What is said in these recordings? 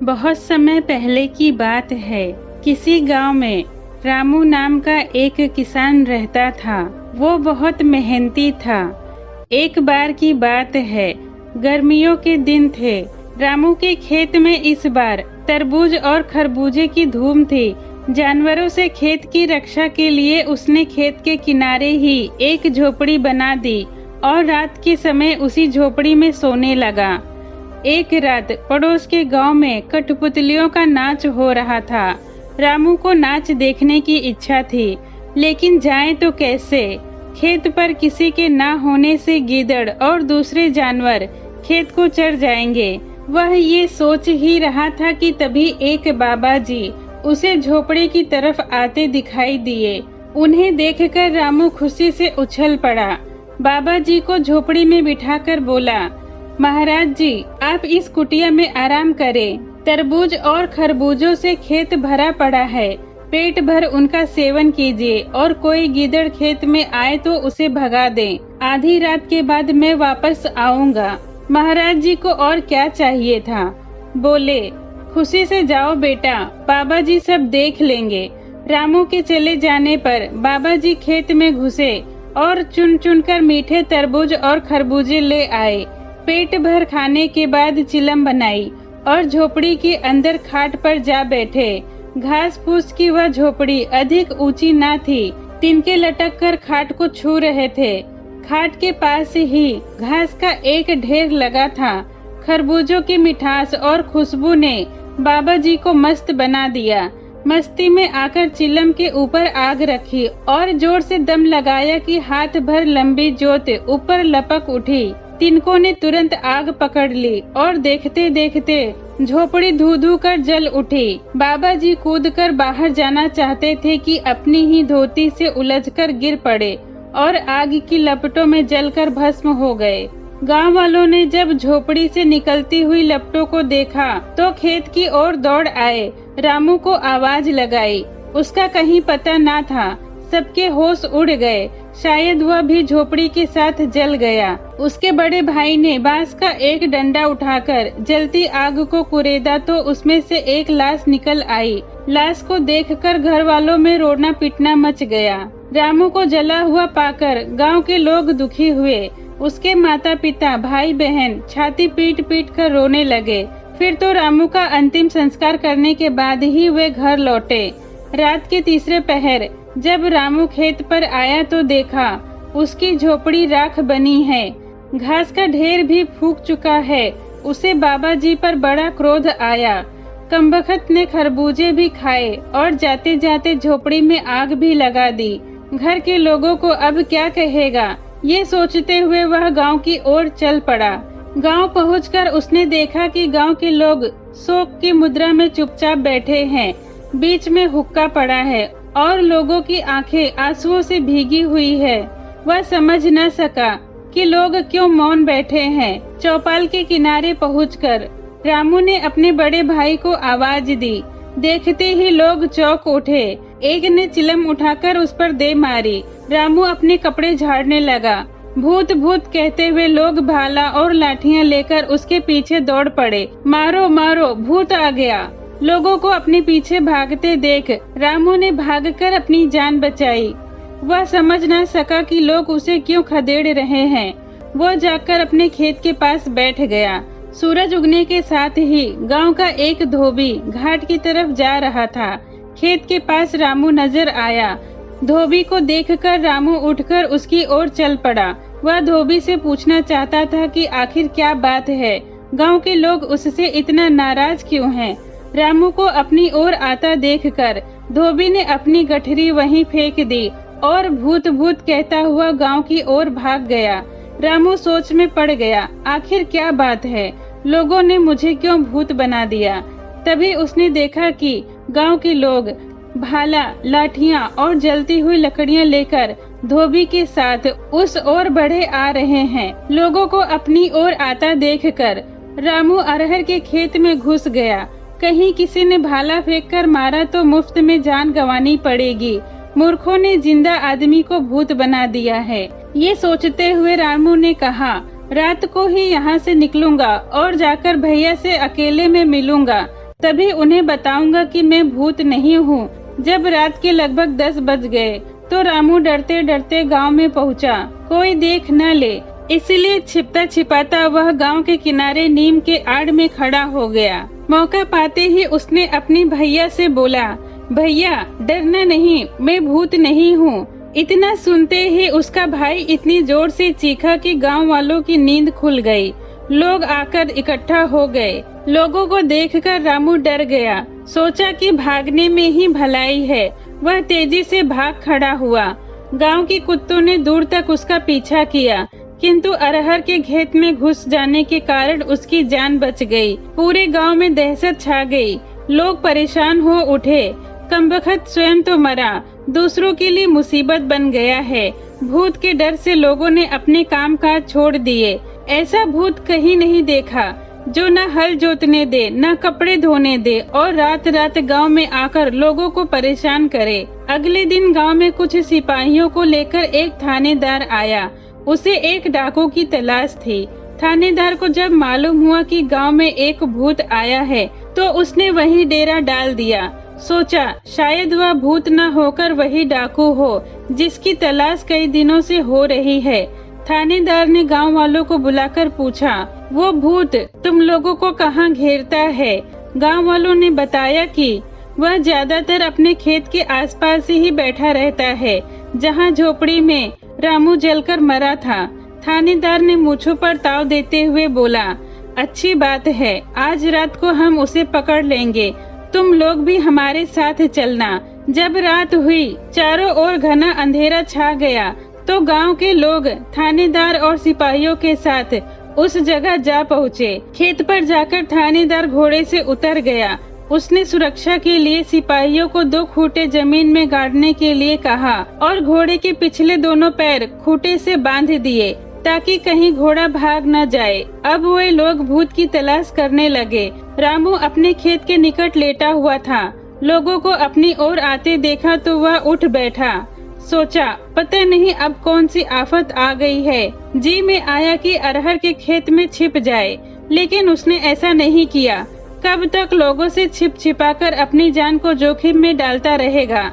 बहुत समय पहले की बात है। किसी गांव में रामू नाम का एक किसान रहता था। वो बहुत मेहनती था। एक बार की बात है, गर्मियों के दिन थे। रामू के खेत में इस बार तरबूज और खरबूजे की धूम थी। जानवरों से खेत की रक्षा के लिए उसने खेत के किनारे ही एक झोपड़ी बना दी और रात के समय उसी झोपड़ी में सोने लगा। एक रात पड़ोस के गांव में कठपुतलियों का नाच हो रहा था। रामू को नाच देखने की इच्छा थी, लेकिन जाए तो कैसे? खेत पर किसी के ना होने से गीदड़ और दूसरे जानवर खेत को चढ़ जाएंगे। वह ये सोच ही रहा था कि तभी एक बाबा जी उसे झोपड़ी की तरफ आते दिखाई दिए। उन्हें देखकर रामू खुशी से उछल पड़ा। बाबा जी को झोपड़ी में बिठाकर बोला, महाराज जी, आप इस कुटिया में आराम करें। तरबूज और खरबूजों से खेत भरा पड़ा है। पेट भर उनका सेवन कीजिए और कोई गीदड़ खेत में आए तो उसे भगा दें। आधी रात के बाद मैं वापस आऊंगा। महाराज जी को और क्या चाहिए था? बोले, खुशी से जाओ बेटा, बाबा जी सब देख लेंगे। रामू के चले जाने पर बाबा जी खेत में घुसे और चुन चुन कर मीठे तरबूज और खरबूजे ले आए। पेट भर खाने के बाद चिलम बनाई और झोपड़ी के अंदर खाट पर जा बैठे। घास फूस की वह झोपड़ी अधिक ऊंची न थी। तिनके लटक कर खाट को छू रहे थे। खाट के पास ही घास का एक ढेर लगा था। खरबूजों की मिठास और खुशबू ने बाबा जी को मस्त बना दिया। मस्ती में आकर चिलम के ऊपर आग रखी और जोर से दम लगाया कि हाथ भर लंबी जोत ऊपर लपक उठी। तिनकों ने तुरंत आग पकड़ ली और देखते देखते झोपड़ी धू धू कर जल उठी। बाबा जी कूदकर बाहर जाना चाहते थे कि अपनी ही धोती से उलझकर गिर पड़े और आग की लपटों में जलकर भस्म हो गए। गांव वालों ने जब झोपड़ी से निकलती हुई लपटों को देखा तो खेत की ओर दौड़ आए। रामू को आवाज लगाई। उसका कहीं पता ना था। सबके होश उड़ गए। शायद वह भी झोपड़ी के साथ जल गया। उसके बड़े भाई ने बांस का एक डंडा उठाकर जलती आग को कुरेदा तो उसमें से एक लाश निकल आई। लाश को देखकर घर वालों में रोना पिटना मच गया। रामू को जला हुआ पाकर गांव के लोग दुखी हुए। उसके माता पिता भाई बहन छाती पीट पीट कर रोने लगे। फिर तो रामू का अंतिम संस्कार करने के बाद ही वे घर लौटे। रात के तीसरे पहर जब रामू खेत पर आया तो देखा उसकी झोपड़ी राख बनी है। घास का ढेर भी फूक चुका है। उसे बाबा जी पर बड़ा क्रोध आया। कमबख्त ने खरबूजे भी खाए और जाते जाते झोपड़ी में आग भी लगा दी। घर के लोगों को अब क्या कहेगा, ये सोचते हुए वह गांव की ओर चल पड़ा। गांव पहुंचकर उसने देखा कि गांव के लोग शोक की मुद्रा में चुपचाप बैठे हैं। बीच में हुक्का पड़ा है और लोगों की आंखें आंसुओं से भीगी हुई है। वह समझ न सका कि लोग क्यों मौन बैठे हैं। चौपाल के किनारे पहुंचकर रामू ने अपने बड़े भाई को आवाज दी। देखते ही लोग चौंक उठे। एक ने चिलम उठाकर उस पर दे मारी। रामू अपने कपड़े झाड़ने लगा। भूत भूत कहते हुए लोग भाला और लाठियां लेकर उसके पीछे दौड़ पड़े। मारो मारो, भूत आ गया। लोगों को अपने पीछे भागते देख रामू ने भागकर अपनी जान बचाई। वह समझ न सका कि लोग उसे क्यों खदेड़ रहे हैं। वो जाकर अपने खेत के पास बैठ गया। सूरज उगने के साथ ही गांव का एक धोबी घाट की तरफ जा रहा था। खेत के पास रामू नजर आया। धोबी को देखकर रामू उठकर उसकी ओर चल पड़ा। वह धोबी से पूछना चाहता था कि आखिर क्या बात है, गांव के लोग उससे इतना नाराज क्यों हैं। रामू को अपनी ओर आता देखकर धोबी ने अपनी गठरी वहीं फेंक दी और भूत भूत कहता हुआ गांव की ओर भाग गया। रामू सोच में पड़ गया, आखिर क्या बात है, लोगों ने मुझे क्यों भूत बना दिया। तभी उसने देखा कि गांव के लोग भाला, लाठियां और जलती हुई लकड़ियां लेकर धोबी के साथ उस ओर बढ़े आ रहे हैं। लोगों को अपनी ओर आता देखकर रामू अरहर के खेत में घुस गया। कहीं किसी ने भाला फेंककर मारा तो मुफ्त में जान गंवानी पड़ेगी। मूर्खों ने जिंदा आदमी को भूत बना दिया है। ये सोचते हुए रामू ने कहा, रात को ही यहाँ से निकलूंगा और जाकर भैया से अकेले में मिलूंगा। तभी उन्हें बताऊंगा कि मैं भूत नहीं हूँ। जब रात के लगभग 10 बज गए तो रामू डरते डरते गांव में पहुंचा, कोई देख न ले इसलिए छिपता छिपाता वह गांव के किनारे नीम के आड़ में खड़ा हो गया। मौका पाते ही उसने अपनी भैया से बोला, भैया डरना नहीं, मैं भूत नहीं हूँ। इतना सुनते ही उसका भाई इतनी जोर से चीखा कि गांव वालों की नींद खुल गई। लोग आकर इकट्ठा हो गए। लोगों को देखकर रामू डर गया, सोचा कि भागने में ही भलाई है। वह तेजी से भाग खड़ा हुआ। गांव के कुत्तों ने दूर तक उसका पीछा किया, किंतु अरहर के खेत में घुस जाने के कारण उसकी जान बच गई। पूरे गांव में दहशत छा गई। लोग परेशान हो उठे। कमबख्त स्वयं तो मरा, दूसरों के लिए मुसीबत बन गया है। भूत के डर से लोगों ने अपने काम काज छोड़ दिए। ऐसा भूत कहीं नहीं देखा जो न हल जोतने दे, न कपड़े धोने दे और रात रात गांव में आकर लोगों को परेशान करे। अगले दिन गांव में कुछ सिपाहियों को लेकर एक थानेदार आया। उसे एक डाकू की तलाश थी। थानेदार को जब मालूम हुआ कि गांव में एक भूत आया है तो उसने वही डेरा डाल दिया। सोचा शायद वह भूत न होकर वही डाकू हो जिसकी तलाश कई दिनों से हो रही है। थानेदार ने गांव वालों को बुलाकर पूछा, वो भूत तुम लोगों को कहाँ घेरता है? गांव वालों ने बताया कि वह ज्यादातर अपने खेत के आसपास ही बैठा रहता है, जहाँ झोपड़ी में रामू जलकर मरा था। थानेदार ने मूंछों पर ताव देते हुए बोला, अच्छी बात है, आज रात को हम उसे पकड़ लेंगे। तुम लोग भी हमारे साथ चलना। जब रात हुई, चारों ओर घना अंधेरा छा गया तो गांव के लोग थानेदार और सिपाहियों के साथ उस जगह जा पहुँचे। खेत पर जाकर थानेदार घोड़े से उतर गया। उसने सुरक्षा के लिए सिपाहियों को 2 खूंटे जमीन में गाड़ने के लिए कहा और घोड़े के पिछले दोनों पैर खूंटे से बांध दिए ताकि कहीं घोड़ा भाग न जाए। अब वे लोग भूत की तलाश करने लगे। रामू अपने खेत के निकट लेटा हुआ था। लोगों को अपनी ओर आते देखा तो वह उठ बैठा। सोचा पता नहीं अब कौन सी आफत आ गई है। जी में आया कि अरहर के खेत में छिप जाए, लेकिन उसने ऐसा नहीं किया। कब तक लोगों से छिप छिपाकर अपनी जान को जोखिम में डालता रहेगा?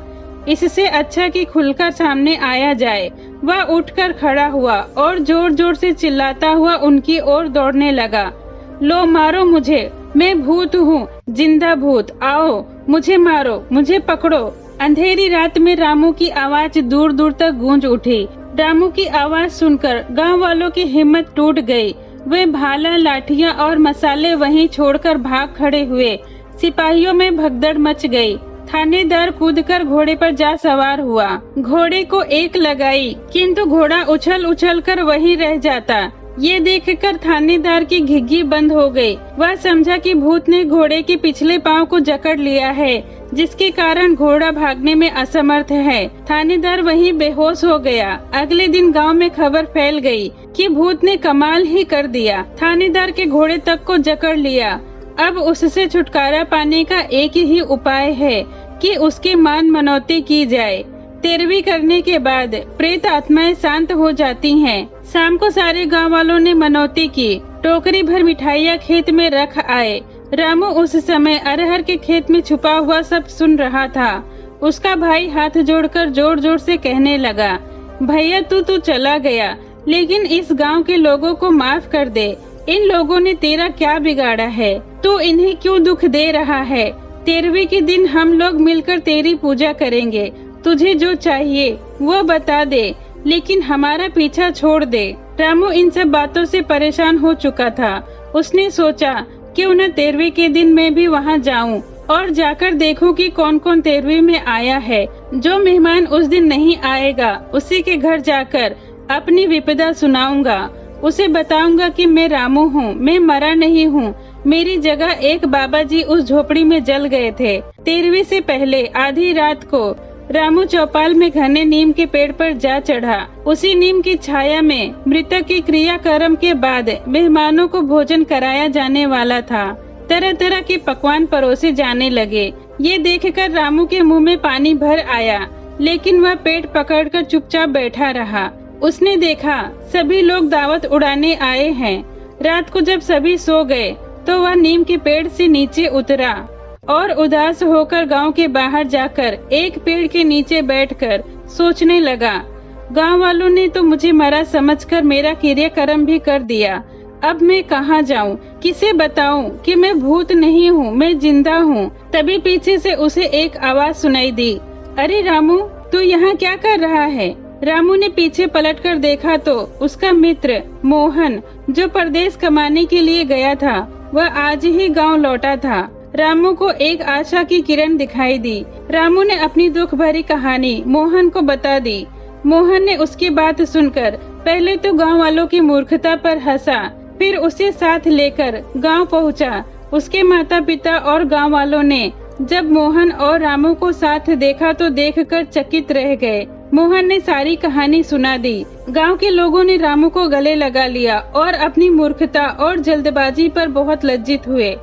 इससे अच्छा कि खुलकर सामने आया जाए। वह उठकर खड़ा हुआ और जोर जोर से चिल्लाता हुआ उनकी ओर दौड़ने लगा। लो मारो मुझे, मैं भूत हूँ, जिंदा भूत, आओ मुझे मारो, मुझे पकड़ो। अंधेरी रात में रामू की आवाज दूर दूर तक गूंज उठी। रामू की आवाज सुनकर गांव वालों की हिम्मत टूट गई। वे भाला, लाठियां और मसाले वहीं छोड़कर भाग खड़े हुए। सिपाहियों में भगदड़ मच गई। थानेदार कूदकर घोड़े पर जा सवार हुआ। घोड़े को एक लगाई, किंतु घोड़ा उछल उछल कर वहीं रह जाता। ये देखकर थानेदार की घिघी बंद हो गई। वह समझा कि भूत ने घोड़े के पिछले पांव को जकड़ लिया है, जिसके कारण घोड़ा भागने में असमर्थ है। थानेदार वहीं बेहोश हो गया। अगले दिन गांव में खबर फैल गई कि भूत ने कमाल ही कर दिया, थानेदार के घोड़े तक को जकड़ लिया। अब उससे छुटकारा पाने का एक ही उपाय है कि उसकी मान मनौती की जाए। तेरवी करने के बाद प्रेत आत्माएं शांत हो जाती हैं। शाम को सारे गांव वालों ने मनौती की। टोकरी भर मिठाइयाँ खेत में रख आए। रामू उस समय अरहर के खेत में छुपा हुआ सब सुन रहा था। उसका भाई हाथ जोड़कर जोर जोर से कहने लगा, भैया तू चला गया, लेकिन इस गांव के लोगों को माफ कर दे। इन लोगों ने तेरा क्या बिगाड़ा है? तू इन्हें क्यों दुख दे रहा है? 13वीं के दिन हम लोग मिलकर तेरी पूजा करेंगे। तुझे जो चाहिए वो बता दे, लेकिन हमारा पीछा छोड़ दे। रामू इन सब बातों से परेशान हो चुका था। उसने सोचा क्यों न 13वीं के दिन मैं भी वहां जाऊं और जाकर देखूं कि कौन कौन 13वीं में आया है। जो मेहमान उस दिन नहीं आएगा, उसी के घर जाकर अपनी विपदा सुनाऊंगा। उसे बताऊंगा कि मैं रामू हूँ, मैं मरा नहीं हूँ। मेरी जगह एक बाबा जी उस झोपड़ी में जल गए थे। 13वीं से पहले आधी रात को रामू चौपाल में घने नीम के पेड़ पर जा चढ़ा। उसी नीम की छाया में मृतक की क्रियाकर्म के बाद मेहमानों को भोजन कराया जाने वाला था। तरह तरह के पकवान परोसे जाने लगे। ये देखकर रामू के मुंह में पानी भर आया, लेकिन वह पेट पकड़कर चुपचाप बैठा रहा। उसने देखा सभी लोग दावत उड़ाने आए हैं। रात को जब सभी सो गए तो वह नीम के पेड़ से नीचे उतरा और उदास होकर गांव के बाहर जाकर एक पेड़ के नीचे बैठकर सोचने लगा, गांव वालों ने तो मुझे मरा समझकर मेरा क्रियाकर्म भी कर दिया। अब मैं कहाँ जाऊँ, किसे बताऊँ कि मैं भूत नहीं हूँ, मैं जिंदा हूँ। तभी पीछे से उसे एक आवाज सुनाई दी, अरे रामू, तू यहाँ क्या कर रहा है? रामू ने पीछे पलटकर देखा तो उसका मित्र मोहन, जो परदेश कमाने के लिए गया था, वह आज ही गांव लौटा था। रामू को एक आशा की किरण दिखाई दी। रामू ने अपनी दुख भरी कहानी मोहन को बता दी। मोहन ने उसकी बात सुनकर पहले तो गांव वालों की मूर्खता पर हंसा, फिर उसे साथ लेकर गांव पहुंचा। उसके माता पिता और गांव वालों ने जब मोहन और रामू को साथ देखा तो देखकर चकित रह गए। मोहन ने सारी कहानी सुना दी। गांव के लोगों ने रामू को गले लगा लिया और अपनी मूर्खता और जल्दबाजी पर बहुत लज्जित हुए।